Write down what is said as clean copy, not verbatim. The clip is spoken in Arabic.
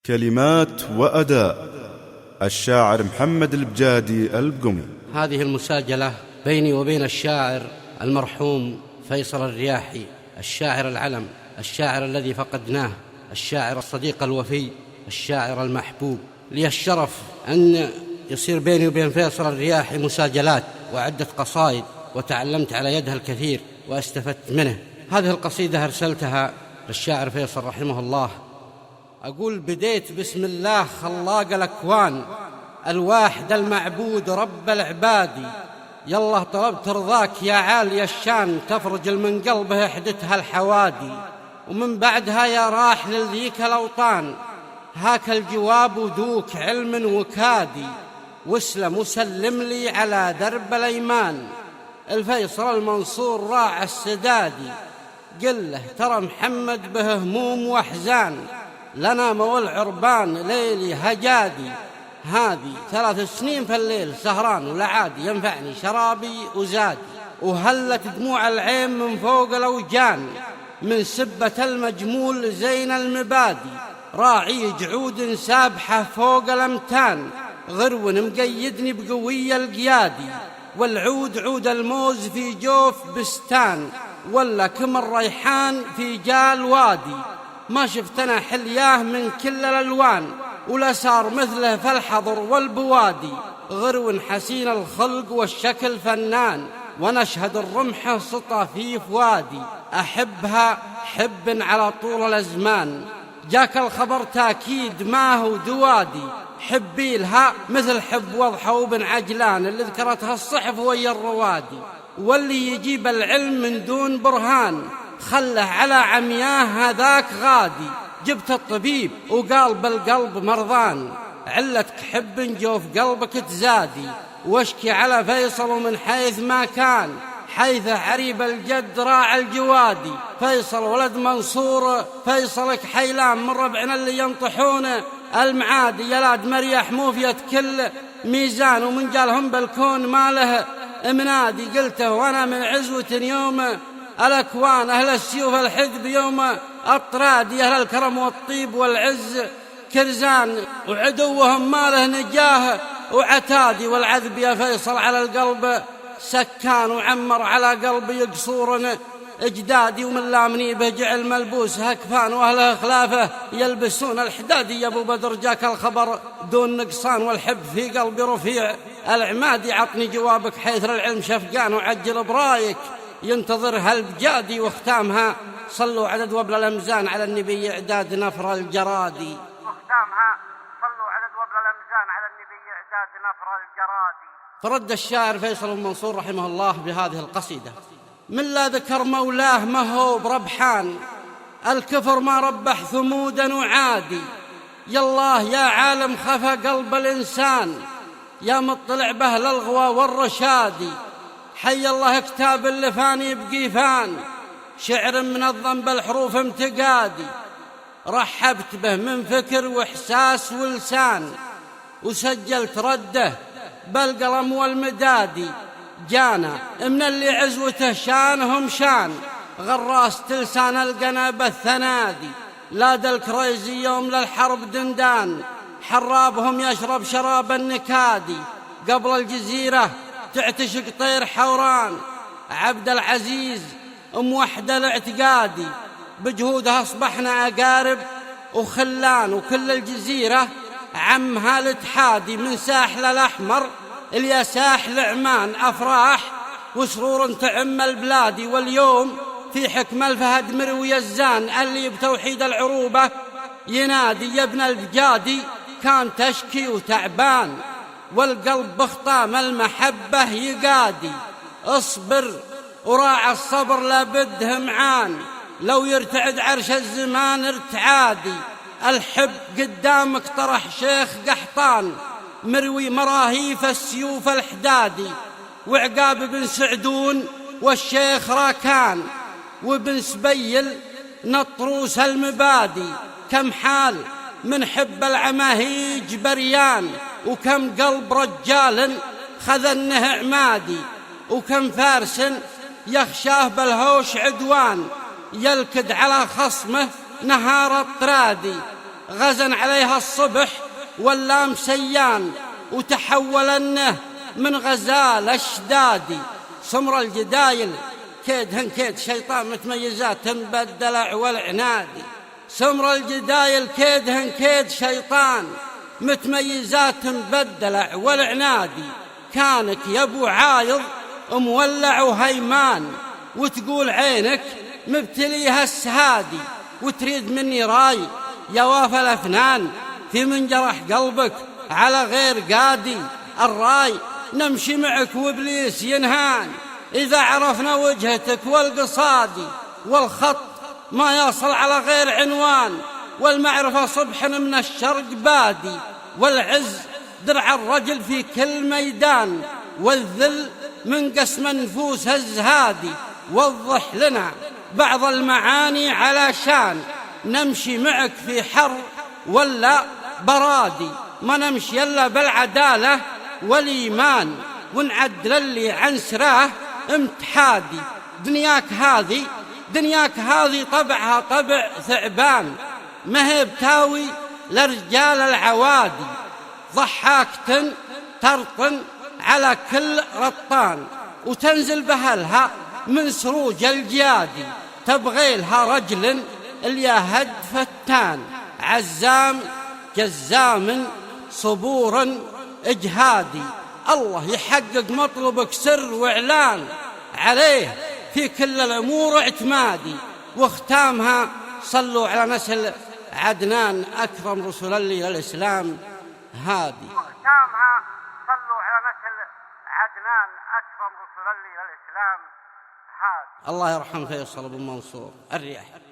كلمات وأداء الشاعر محمد البجادي البقمي. هذه المساجلة بيني وبين الشاعر المرحوم فيصل الرياحي، الشاعر العلم، الشاعر الذي فقدناه، الشاعر الصديق الوفي، الشاعر المحبوب. لي الشرف أن يصير بيني وبين فيصل الرياحي مساجلات وعدة قصائد، وتعلمت على يدها الكثير واستفدت منه. هذه القصيدة أرسلتها للشاعر فيصل رحمه الله. أقول: بديت بسم الله خلاق الأكوان، الواحد المعبود رب العباد. يالله طلبت رضاك يا عالي الشان، تفرج من قلبه حدتها الحوادي. ومن بعدها يا راح لذيك الأوطان، هاك الجواب ودوك علم وكادي. واسلم وسلم لي على درب الأيمان، الفيصل المنصور راع السدادي. قل له ترى محمد به هموم وأحزان، لنا مول عربان ليلي هجادي. هذه 3 سنين في الليل سهران ولا عادي، ينفعني شرابي وزادي. وهلت دموع العين من فوق الأوجان، من سبة المجمول زين المبادي. راعي جعود سابحة فوق الأمتان، غرو مقيدني بقوية القيادي. والعود عود الموز في جوف بستان، ولا كم الريحان في جال وادي. ما شفتنا حلياه من كل الألوان، ولا صار مثله في الحضر والبوادي. غرو حسين الخلق والشكل فنان، ونشهد الرمح سطى في فوادي. أحبها حب على طول الأزمان، جاك الخبر تأكيد ما هو دوادي. حبي لها مثل حب وضحى وبن عجلان، اللي ذكرتها الصحف ويا الروادي. واللي يجيب العلم من دون برهان، خله على عمياه هذاك غادي. جبت الطبيب وقال بالقلب مرضان، علتك حب جوف قلبك تزادي. واشكي على فيصل من حيث ما كان، حيث عريب الجد راع الجوادي. فيصل ولد منصور فيصلك حيلان، من ربعنا اللي ينطحون المعادي. يلاد مريح موفية كل ميزان، ومن جالهم بالكون ما له منادي. قلته وانا من عزوة يوم الأكوان، أهل السيوف الحدب يوم الطرادي. أهل الكرم والطيب والعز كرزان، وعدوهم ما له نجاه وعتادي. والعذب يا فيصل على القلب سكان، وعمر على قلبي قصور اجدادي. ومن لامني به جعل ملبوس هكفان، واهله خلافه يلبسون الحدادي. يا ابو بدر جاك الخبر دون نقصان، والحب في قلبي رفيع العمادي. عطني جوابك حيث العلم شفقان، وعجل برايك ينتظرها البجادي. واختامها صلوا عدد وبل الأمزان على النبي إعداد نفر الجرادي. فرد الشاعر فيصل المنصور رحمه الله بهذه القصيدة: من لا ذكر مولاه ما هو بربحان، الكفر ما ربح ثمودا وعادي. يا الله يا عالم خفى قلب الإنسان، يا مطلع به للغوى والرشادي. حي الله كتاب اللي فاني بقيفان، شعر منظم بالحروف امتقادي. رحبت به من فكر وإحساس ولسان، وسجلت رده بالقلم والمدادي. جانا من اللي عزوته شانهم شان، غراس تلسان القنا الثنادي. لاد الكريزي يوم للحرب دندان، حرابهم يشرب شراب النكادي. قبل الجزيرة تعتشق طير حوران، عبد العزيز موحدة الاعتقادي. بجهودها أصبحنا أقارب وخلان، وكل الجزيرة عمها الاتحادي. من ساحل الأحمر إلى ساحل عمان، أفراح وسرور تعم البلادي. واليوم في حكم الفهد مروي الزان، اللي بتوحيد العروبة ينادي. يا ابن البجادي كان تشكي وتعبان، والقلب بخطام المحبة يقادي. اصبر وراع الصبر لابد همعان، لو يرتعد عرش الزمان ارتعادي. الحب قدامك طرح شيخ قحطان، مروي مراهيف السيوف الحدادي. وعقاب بن سعدون والشيخ راكان، وبن سبيل نطروس المبادي. كم حال من حب العماهيج بريان، وكم قلب رجال خذنه عمادي. وكم فارس يخشاه بالهوش عدوان، يلكد على خصمه نهار الطرادي. غزن عليها الصبح واللام سيان، وتحولنه من غزال أشدادي. سمر الجدايل كيدهن كيد شيطان، متميزات بالدلع والعنادي. سمر الجدايل كيدهن كيد شيطان، متميزات بالدلع والعنادي. كانك يا ابو عايض مولع وهيمان، وتقول عينك مبتليها السهادي، وتريد مني راي يا وافى الأفنان في من جرح قلبك على غير قادي. الراي نمشي معك وإبليس ينهان إذا عرفنا وجهتك والقصادي، والخط ما يصل على غير عنوان، والمعرفة صبح من الشرق بادي. والعز درع الرجل في كل ميدان، والذل من قسم النفوس الزهادي. وضح لنا بعض المعاني علشان نمشي معك في حر ولا برادي. ما نمشي إلا بالعدالة والإيمان، ونعدل اللي عن سراه امتحادي. دنياك هذه طبعها طبع ثعبان، ما هي بتاوي لرجال العوادي. ضحاك ترطن على كل رطان، وتنزل بهلها من سروج الجيادي. تبغي لها رجل اليهد فتان، عزام جزام صبور اجهادي. الله يحقق مطلبك سر واعلان، عليه في كل الامور اعتمادي. واختامها صلوا على نسل عدنان اكرم رسل الله للاسلام هادي. واختامها صلوا على نسل عدنان اكرم رسل الله للاسلام هادي. الله يرحم فيصل بن منصور الرياحي.